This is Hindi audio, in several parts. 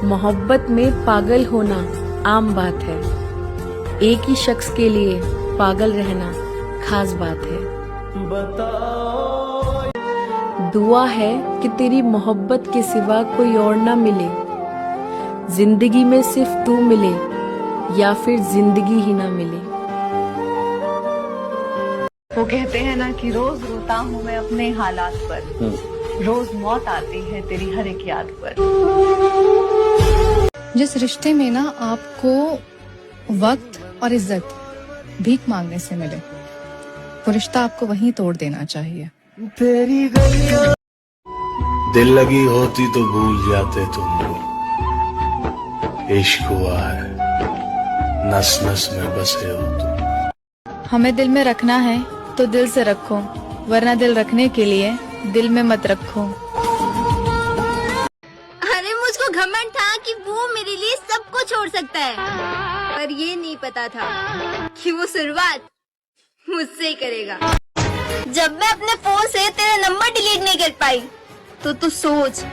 मोहब्बत में पागल होना आम बात है, एक ही शख्स के लिए पागल रहना खास बात है। दुआ है कि तेरी मोहब्बत के सिवा कोई और ना मिले, जिंदगी में सिर्फ तू मिले या फिर जिंदगी ही ना मिले। वो कहते हैं ना कि रोज रोता हूँ मैं अपने हालात पर, रोज मौत आती है तेरी हर एक याद पर। जिस रिश्ते में ना आपको वक्त और इज्जत भीख मांगने से मिले, वो रिश्ता आपको वहीं तोड़ देना चाहिए। तेरी दिल लगी होती तो भूल जाते तुम, इश्क हुआ है नस नस में बसे हो तुम। हमें दिल में रखना है तो दिल से रखो, वरना दिल रखने के लिए दिल में मत रखो। अरे मुझको घमंड था कि वो मेरे लिए सब कुछ छोड़ सकता है, पर ये नहीं पता था कि वो शुरुआत मुझसे ही करेगा। जब मैं अपने फोन से तेरा नंबर डिलीट नहीं कर पाई, तो तू सोच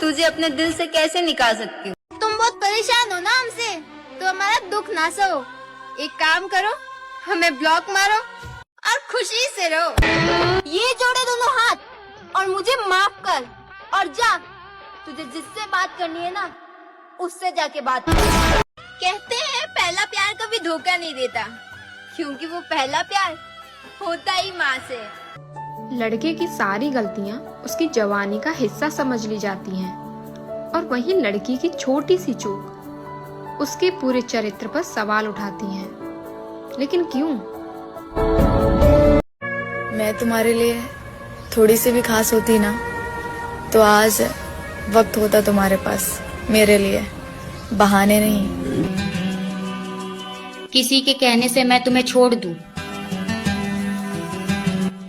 तुझे अपने दिल से कैसे निकाल सकती हूँ। तुम बहुत परेशान हो ना हमसे, तो हमारा दुख ना सहो। एक काम करो, हमें ब्लॉक मारो और खुशी से रहो। ये जोड़े दोनों हाथ और मुझे माफ कर, और जा तुझे जिससे बात करनी है ना, उससे जाके बात कर। कहते हैं पहला प्यार कभी धोखा नहीं देता, क्योंकि वो पहला प्यार होता ही माँ से। लड़के की सारी गलतियाँ उसकी जवानी का हिस्सा समझ ली जाती हैं, और वहीं लड़की की छोटी सी चूक उसके पूरे चरित्र पर सवाल उठाती हैं। लेकिन क्यों? मैं तुम्हारे लिए थोड़ी सी भी खास होती ना, तो आज वक्त होता तुम्हारे पास मेरे लिए, बहाने नहीं। किसी के कहने से मैं तुम्हें छोड़ दूं,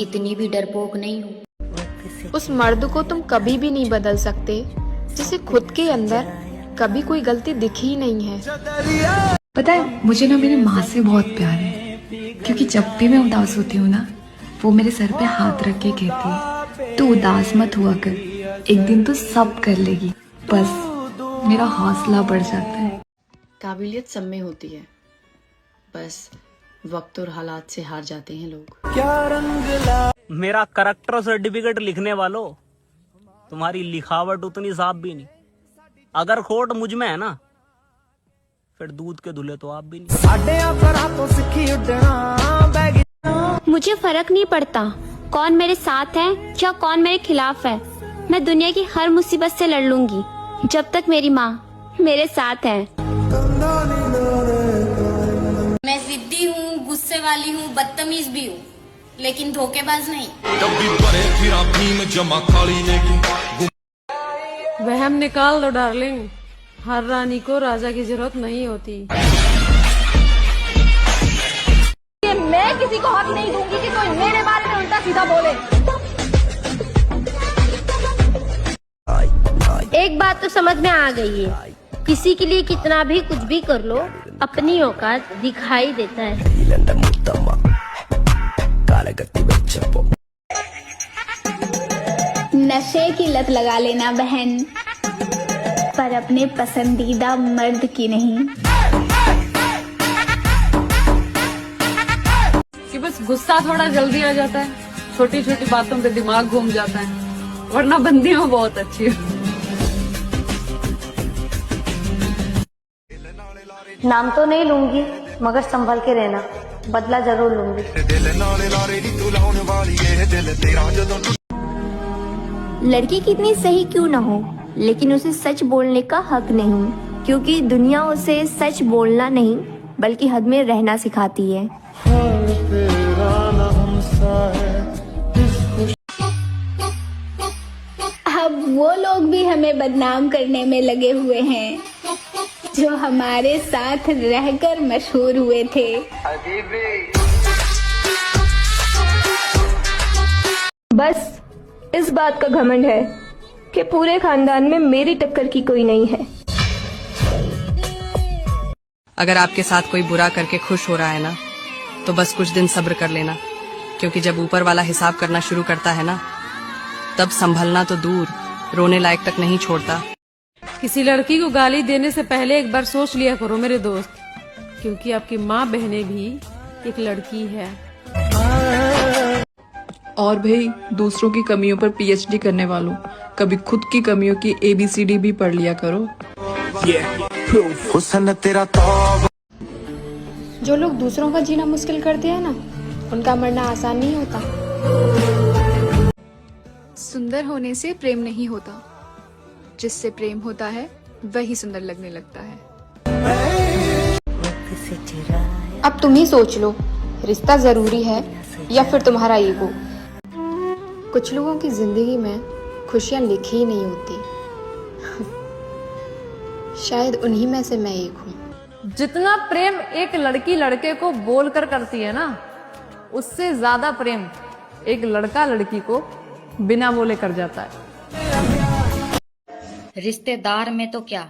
इतनी भी डरपोक नहीं हूँ। उस मर्द को तुम कभी भी नहीं बदल सकते जिसे खुद के अंदर कभी कोई गलती दिखी ही नहीं है। पता है, मुझे ना मेरी माँ से बहुत प्यार है, क्योंकि जब भी मैं उदास होती हूँ ना, वो मेरे सर पे हाथ रख के कहती है, तू उदास मत हुआ कर, एक दिन तो सब कर लेगी। बस मेरा हौसला बढ़ जाता है। काबिलियत सब में होती है, बस वक्त और हालात से हार जाते हैं लोग। मेरा करेक्टर सर्टिफिकेट लिखने वालों, तुम्हारी लिखावट उतनी साफ भी नहीं। अगर खोट मुझ में है ना, फिर दूध के धुले तो आप भी नहीं। मुझे फर्क नहीं पड़ता कौन मेरे साथ है या कौन मेरे खिलाफ है। मैं दुनिया की हर मुसीबत से लड़ लूंगी, जब तक मेरी माँ मेरे साथ है। मैं जिद्दी हूँ, गुस्से वाली हूँ, बदतमीज भी हूँ, लेकिन धोखेबाज नहीं। वहम निकाल दो डार्लिंग, हर रानी को राजा की जरूरत नहीं होती। मैं किसी को हक नहीं दूंगी कि कोई मेरे बारे में उल्टा सीधा बोले। एक बात तो समझ में आ गई है, किसी के लिए कितना भी कुछ भी कर लो, अपनी औकात दिखाई देता है। नशे की लत लगा लेना बहन, पर अपने पसंदीदा मर्द की नहीं। कि बस गुस्सा थोड़ा जल्दी आ जाता है, छोटी छोटी बातों पे दिमाग घूम जाता है, वरना बंदियां बहुत अच्छी है। नाम तो नहीं लूंगी, मगर संभल के रहना, बदला जरूर लूंगी। लड़की कितनी सही क्यों ना हो, लेकिन उसे सच बोलने का हक नहीं, क्योंकि दुनिया उसे सच बोलना नहीं बल्कि हद में रहना सिखाती है। अब वो लोग भी हमें बदनाम करने में लगे हुए हैं जो हमारे साथ रहकर मशहूर हुए थे। बस इस बात का घमंड है कि पूरे खानदान में मेरी टक्कर की कोई नहीं है। अगर आपके साथ कोई बुरा करके खुश हो रहा है ना, तो बस कुछ दिन सब्र कर लेना, क्योंकि जब ऊपर वाला हिसाब करना शुरू करता है ना, तब संभलना तो दूर, रोने लायक तक नहीं छोड़ता। किसी लड़की को गाली देने से पहले एक बार सोच लिया करो मेरे दोस्त, क्योंकि आपकी माँ बहनें भी एक लड़की है। और भाई दूसरों की कमियों पर पीएचडी करने वालों, कभी खुद की कमियों की ABCD भी पढ़ लिया करो। जो लोग दूसरों का जीना मुश्किल करते हैं ना, उनका मरना आसान नहीं होता। सुंदर होने से प्रेम नहीं होता, जिससे प्रेम होता है वही सुंदर लगने लगता है। अब तुम ही सोच लो, रिश्ता जरूरी है या फिर तुम्हारा ईगो। कुछ लोगों की जिंदगी में खुशियां लिखी ही नहीं होती। शायद उन्हीं में से मैं एक हूँ। जितना प्रेम एक लड़की लड़के को बोलकर करती है ना, उससे ज्यादा प्रेम एक लड़का लड़की को बिना बोले कर जाता है। रिश्तेदार में तो क्या,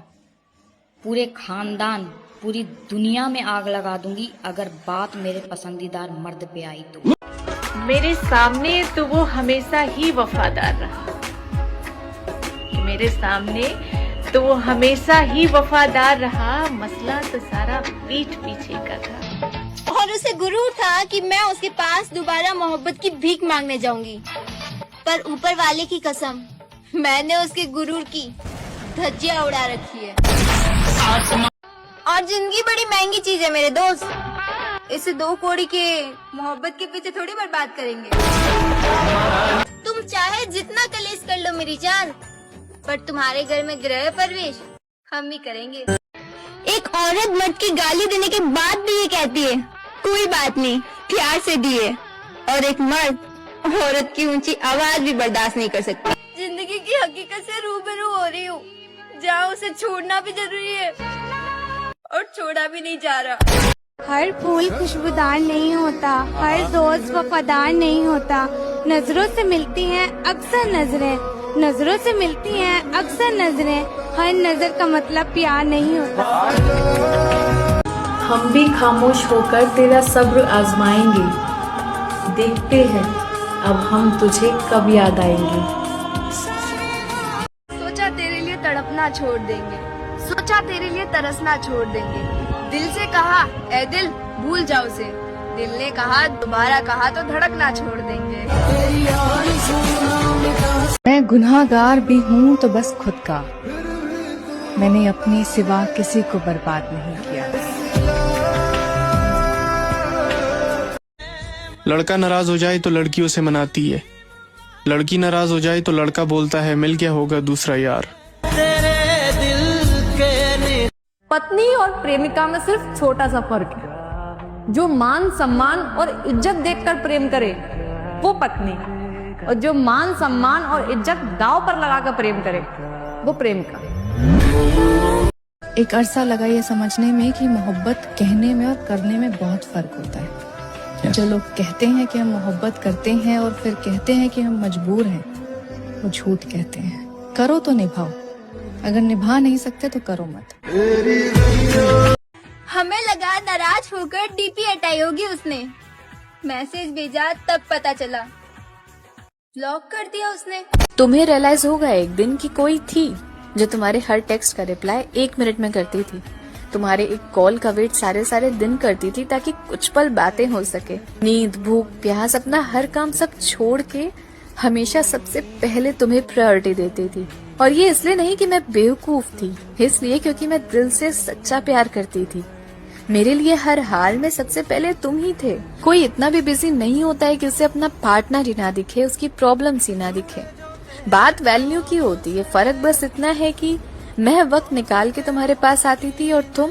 पूरे खानदान, पूरी दुनिया में आग लगा दूंगी अगर बात मेरे पसंदीदार मर्द पे आई तो। मेरे सामने तो वो हमेशा ही वफादार रहा, मेरे सामने तो वो हमेशा ही वफादार रहा। मसला तो सारा पीठ पीछे का था। और उसे गुरूर था कि मैं उसके पास दोबारा मोहब्बत की भीख मांगने जाऊंगी, पर ऊपर वाले की कसम मैंने उसके गुरूर की धज्जियां उड़ा रखी है। और जिंदगी बड़ी महंगी चीज है मेरे दोस्त, इसे 2 कौड़ी के मोहब्बत के पीछे थोड़ी बर्बाद करेंगे। तुम चाहे जितना कलेश कर लो मेरी जान, पर तुम्हारे घर में गृह प्रवेश हम ही करेंगे। एक औरत मर्द की गाली देने के बाद भी ये कहती है कोई बात नहीं, प्यार से दिए, और एक मर्द औरत की ऊंची आवाज भी बर्दाश्त नहीं कर सकता। जिंदगी की हकीकत से रूबरू हो रही हूँ, जहाँ उसे छोड़ना भी जरूरी है और छोड़ा भी नहीं जा रहा। हर फूल खुशबूदार नहीं होता, हर दोस्त वफादार नहीं होता। नजरों से मिलती हैं अक्सर नजरें, नजरों से मिलती हैं अक्सर नजरें, हर नजर का मतलब प्यार नहीं होता। हम भी खामोश होकर तेरा सब्र आजमाएंगे, देखते हैं अब हम तुझे कब याद आएंगे। सोचा तेरे लिए तड़पना छोड़ देंगे, सोचा तेरे लिए तरसना छोड़ देंगे। दिल से कहा ए दिल भूल जाओ उसे, दिल ने कहा दोबारा कहा तो धड़कना छोड़ देंगे। मैं गुनाहगार भी हूँ तो बस खुद का, मैंने अपने सिवा किसी को बर्बाद नहीं किया। लड़का नाराज हो जाए तो लड़की उसे मनाती है, लड़की नाराज हो जाए तो लड़का बोलता है मिल गया होगा दूसरा यार। पत्नी और प्रेमिका में सिर्फ छोटा सा फर्क है। जो मान सम्मान और इज्जत देखकर प्रेम करे वो पत्नी, और जो मान सम्मान और इज्जत दांव पर लगाकर प्रेम करे वो प्रेमिका। एक अरसा लगा ये समझने में कि मोहब्बत कहने में और करने में बहुत फर्क होता है। जो लोग कहते हैं कि हम मोहब्बत करते हैं और फिर कहते हैं कि हम मजबूर हैं, वो झूठ कहते हैं। करो तो निभाओ, अगर निभा नहीं सकते तो करो मत। हमें लगा नाराज होकर डीपी हटाई होगी उसने, मैसेज भेजा तब पता चला ब्लॉक कर दिया उसने। तुम्हें रियलाइज होगा एक दिन कि कोई थी जो तुम्हारे हर टेक्स्ट का रिप्लाई 1 मिनट में करती थी, तुम्हारे एक कॉल का वेट सारे दिन करती थी ताकि कुछ पल बातें हो सके। नींद, भूख, प्यास, अपना हर काम सब छोड़ के हमेशा सबसे पहले तुम्हें प्रायोरिटी देती थी। और ये इसलिए नहीं कि मैं बेवकूफ थी, इसलिए क्योंकि मैं दिल से सच्चा प्यार करती थी। मेरे लिए हर हाल में सबसे पहले तुम ही थे। कोई इतना भी बिजी नहीं होता है कि उसे अपना पार्टनर ही ना दिखे, उसकी प्रॉब्लम्स ही ना दिखे। बात वैल्यू की होती है, फर्क बस इतना है कि मैं वक्त निकाल के तुम्हारे पास आती थी और तुम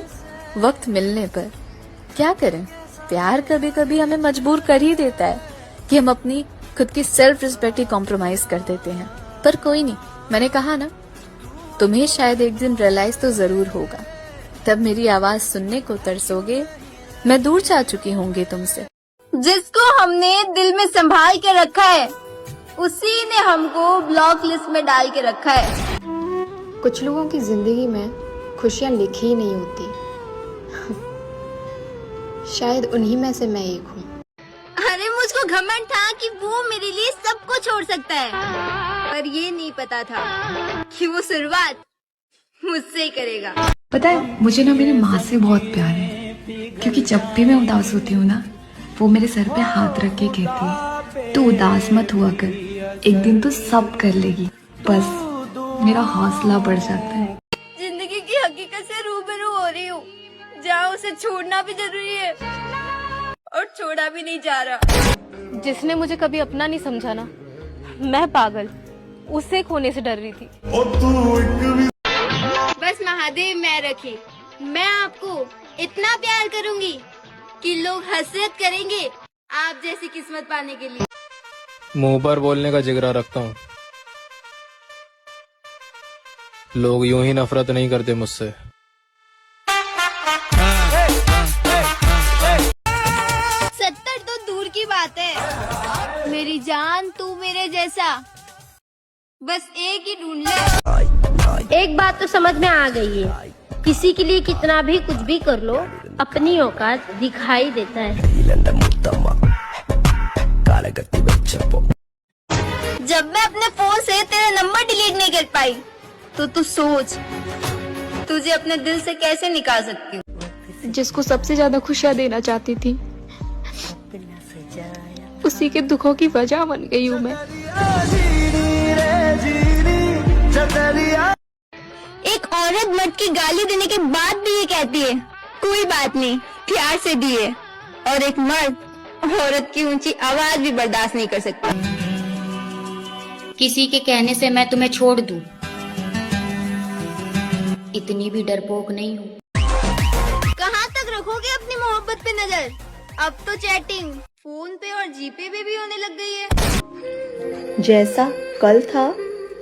वक्त मिलने पर। क्या करें, प्यार कभी कभी हमें मजबूर कर ही देता है कि हम अपनी खुद की सेल्फ रिस्पेक्ट ही कॉम्प्रोमाइज कर देते हैं। पर कोई नहीं, मैंने कहा ना, तुम्हें शायद एक दिन रियलाइज तो जरूर होगा, तब मेरी आवाज सुनने को तरसोगे। मैं दूर जा चुकी होंगी तुमसे। जिसको हमने दिल में संभाल के रखा है उसी ने हमको ब्लॉक लिस्ट में डाल के रखा है। कुछ लोगों की जिंदगी में खुशियां लिखी ही नहीं होती। शायद उन्हीं में से मैं एक हूँ। अरे मुझको घमंड था कि वो मेरे लिए सब कुछ छोड़ सकता है, पर ये नहीं पता था कि वो शुरुआत मुझसे ही करेगा। पता है मुझे ना मेरी माँ से बहुत प्यार है, क्योंकि जब भी मैं उदास होती हूँ ना, वो मेरे सर पे हाथ रख के कहती है तू उदास मत हुआ कर, एक दिन तो सब कर लेगी। बस मेरा हौसला बढ़ जाता है। जिंदगी की हकीकत से रूबरू हो रही हूँ, जहाँ उसे छोड़ना भी जरूरी है और छोड़ा भी नहीं जा रहा। जिसने मुझे कभी अपना नहीं समझा ना, मैं पागल उसे खोने से डर रही थी। बस महादेव मैं रखे, मैं आपको इतना प्यार करूंगी कि लोग हसरत करेंगे आप जैसी किस्मत पाने के लिए। मुंह पर बोलने का जिगरा रखता हूँ, लोग यूं ही नफरत नहीं करते मुझसे। सत्तर तो दूर की बात है, मेरी जान तू मेरे जैसा बस एक ही ढूंढ ले। एक बात तो समझ में आ गई है, किसी के लिए कितना भी कुछ भी कर लो, अपनी औकात दिखाई देता है। जब मैं अपने फोन से तेरा नंबर डिलीट नहीं कर पाई, तो तू सोच तुझे अपने दिल से कैसे निकाल सकती हूँ। जिसको सबसे ज्यादा खुशियाँ देना चाहती थी, उसी के दुखों की वजह बन गई हूँ मैं। एक औरत मर्द की गाली देने के बाद भी ये कहती है कोई बात नहीं, प्यार से दिए, और एक मर्द औरत की ऊंची आवाज भी बर्दाश्त नहीं कर सकता। किसी के कहने से मैं तुम्हें छोड़ दूं, इतनी भी डरपोक नहीं हूँ। कहाँ तक रखोगे अपनी मोहब्बत पे नजर? अब तो चैटिंग फोन पे और जीपे पे भी होने लग गई है। जैसा कल था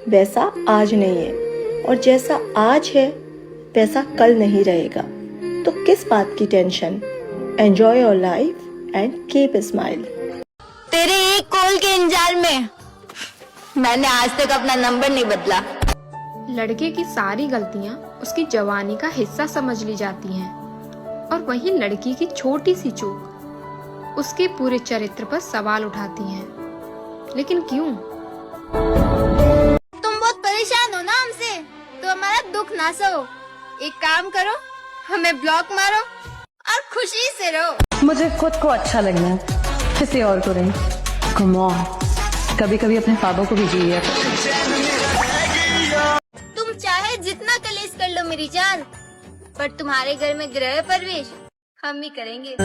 वैसा आज नहीं है, और जैसा आज है वैसा कल नहीं रहेगा। तो किस बात की tension? Enjoy your life and keep smile. तेरे एक कॉल के इंतजार में मैंने आज तक अपना नंबर नहीं बदला। लड़के की सारी गलतियां उसकी जवानी का हिस्सा समझ ली जाती हैं, और वहीं लड़की की छोटी सी चूक उसके पूरे चरित्र पर सवाल उठाती हैं। लेकिन क्यों? तुम बहुत परेशान हो ना हमसे, तो हमारा दुख ना सहो। एक काम करो, हमें ब्लॉक मारो और खुशी से रहो। मुझे खुद को अच्छा लगना है, किसी और को नहीं। कम ऑन, कभी कभी अपने ख्वाबों को भी जिए। तुम चाहे जितना कलेश कर लो मेरी जान, पर तुम्हारे घर में गृह प्रवेश हम ही करेंगे।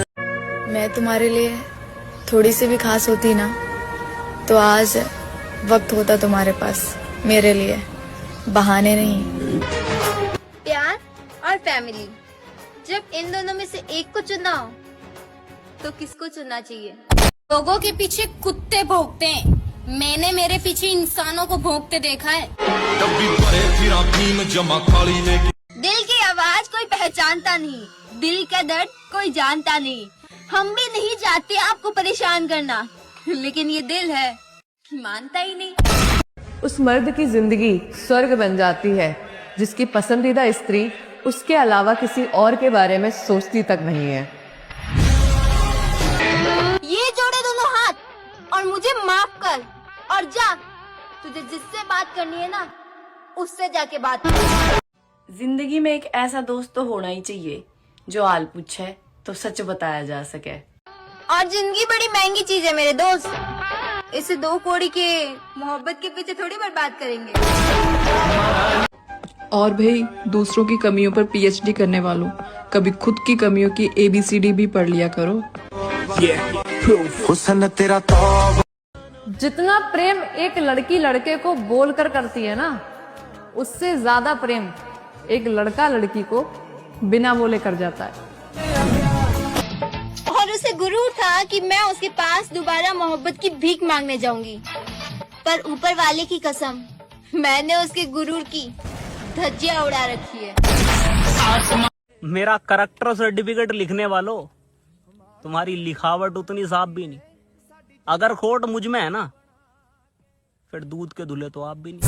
मैं तुम्हारे लिए थोड़ी सी भी खास होती ना, तो आज वक्त होता तुम्हारे पास मेरे लिए, बहाने नहीं। प्यार और फैमिली, जब इन दोनों में से एक को चुना हो, तो किसको चुनना चाहिए? लोगों के पीछे कुत्ते भौंकते हैं, मैंने मेरे पीछे इंसानों को भौंकते देखा है। दिल की आवाज कोई पहचानता नहीं, दिल का दर्द कोई जानता नहीं। हम भी नहीं चाहते आपको परेशान करना, लेकिन ये दिल है मानता ही नहीं। उस मर्द की जिंदगी स्वर्ग बन जाती है जिसकी पसंदीदा स्त्री उसके अलावा किसी और के बारे में सोचती तक नहीं है। ये जोड़े दोनों हाथ और मुझे माफ कर, और जा, तुझे जिससे बात करनी है ना, उससे जाके बात कर। जिंदगी में एक ऐसा दोस्त तो होना ही चाहिए जो आल पूछे तो सच बताया जा सके। और जिंदगी बड़ी महंगी चीज है मेरे दोस्त, इसे 2 कौड़ी के मोहब्बत के पीछे थोड़ी बर्बाद करेंगे। और भाई दूसरों की कमियों पर पीएचडी करने वालों, कभी खुद की कमियों की ABCD भी पढ़ लिया करो। तेरा जितना प्रेम एक लड़की लड़के को बोलकर करती है ना, उससे ज्यादा प्रेम एक लड़का लड़की को बिना बोले कर जाता है। और उसे गुरूर था कि मैं उसके पास दोबारा मोहब्बत की भीख मांगने जाऊंगी, पर ऊपर वाले की कसम, मैंने उसके गुरूर की धज्जियां उड़ा रखी है। मेरा करेक्टर सर्टिफिकेट लिखने वालों, तुम्हारी लिखावट उतनी साफ भी नहीं। अगर खोट मुझ में है ना, फिर दूध के धुले तो आप भी नहीं।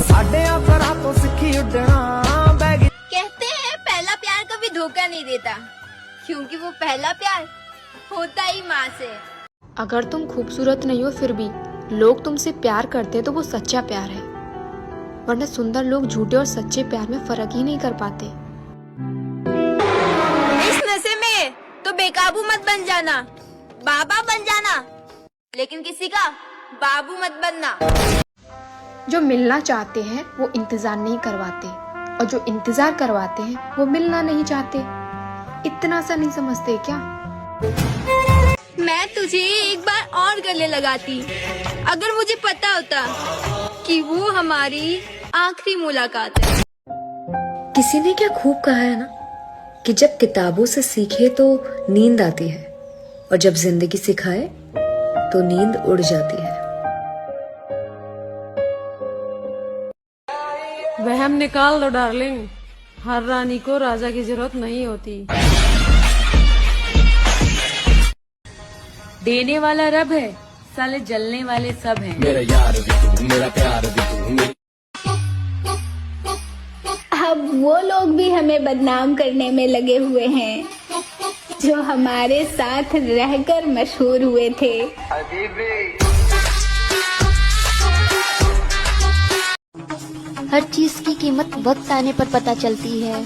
कहते हैं पहला प्यार कभी धोखा नहीं देता, क्योंकि वो पहला प्यार होता ही माँ से। अगर तुम खूबसूरत नहीं हो फिर भी लोग तुमसे प्यार करते हैं, तो वो सच्चा प्यार है। वरना सुंदर लोग झूठे और सच्चे प्यार में फर्क ही नहीं कर पाते। इस नशे में तो बेकाबू मत बन जाना, बाबा बन जाना, लेकिन किसी का बाबू मत बनना। जो मिलना चाहते हैं वो इंतजार नहीं करवाते, और जो इंतजार करवाते हैं वो मिलना नहीं चाहते। इतना सा नहीं समझते क्या? मैं तुझे एक बार और गले लगाती, अगर मुझे पता होता कि वो हमारी आखिरी मुलाकात है। किसी ने क्या खूब कहा है ना कि जब किताबों से सीखे तो नींद आती है, और जब जिंदगी सिखाए तो नींद उड़ जाती है। वहम निकाल दो डार्लिंग, हर रानी को राजा की जरूरत नहीं होती। देने वाला रब है, साले जलने वाले सब हैं। मेरा यार भी तू, मेरा प्यार भी तू। अब वो लोग भी हमें बदनाम करने में लगे हुए हैं जो हमारे साथ रहकर मशहूर हुए थे। हर चीज की कीमत वक्त आने पर पता चलती है।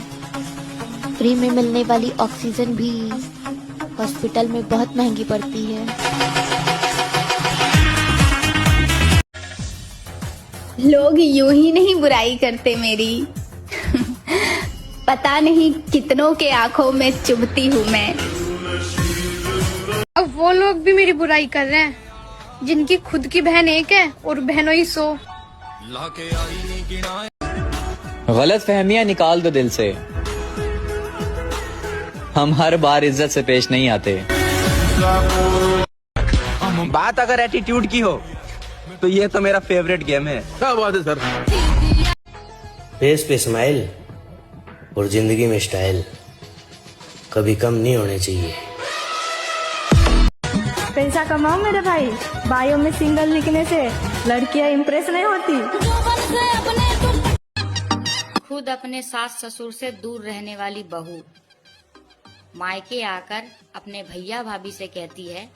फ्री में मिलने वाली ऑक्सीजन भी हॉस्पिटल में बहुत महंगी पड़ती है। लोग यूं ही नहीं बुराई करते मेरी, पता नहीं कितनों के आंखों में चुभती हूँ मैं। अब वो लोग भी मेरी बुराई कर रहे हैं जिनकी खुद की बहन एक है और बहनों ही 100। गलत फहमियां निकाल दो दिल से, हम हर बार इज्जत से पेश नहीं आते। बात अगर एटीट्यूड की हो तो ये तो मेरा फेवरेट गेम है। क्या बात है सर। फेस पे स्माइल और जिंदगी में स्टाइल कभी कम नहीं होने चाहिए। पैसा कमाओ मेरे भाई, बायो में सिंगल लिखने से लड़कियां इम्प्रेस नहीं होती। खुद अपने सास ससुर से दूर रहने वाली बहू मायके आकर अपने भैया भाभी से कहती है,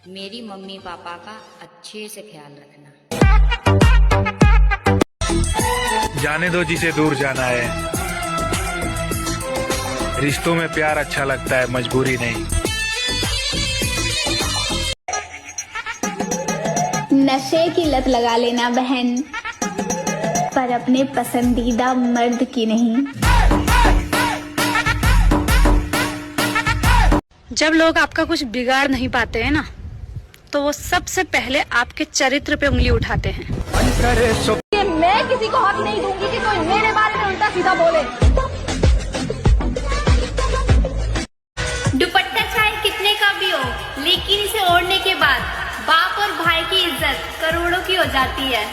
मेरी मम्मी पापा का अच्छे से ख्याल रखना। जाने दो जिसे दूर जाना है, रिश्तों में प्यार अच्छा लगता है, मजबूरी नहीं। नशे की लत लगा लेना बहन, पर अपने पसंदीदा मर्द की नहीं। जब लोग आपका कुछ बिगाड़ नहीं पाते हैं ना, तो वो सबसे पहले आपके चरित्र पे उंगली उठाते हैं। मैं किसी को हक नहीं दूंगी कि कोई मेरे बारे में उल्टा सीधा बोले। दुपट्टा चाहे कितने का भी हो, लेकिन इसे ओढ़ने के बाद बाप और भाई की इज्जत करोड़ों की हो जाती है।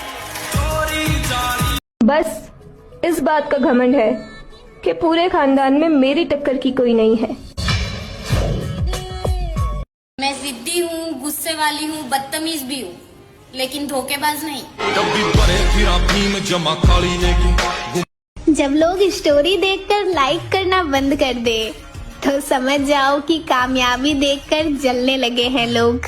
बस इस बात का घमंड है कि पूरे खानदान में मेरी टक्कर की कोई नहीं है। मैं जिद्दी हूँ, गुस्से वाली हूँ, बदतमीज भी हूँ, लेकिन धोखेबाज नहीं। जब लोग स्टोरी देखकर लाइक करना बंद कर दे, तो समझ जाओ कि कामयाबी देखकर जलने लगे हैं लोग।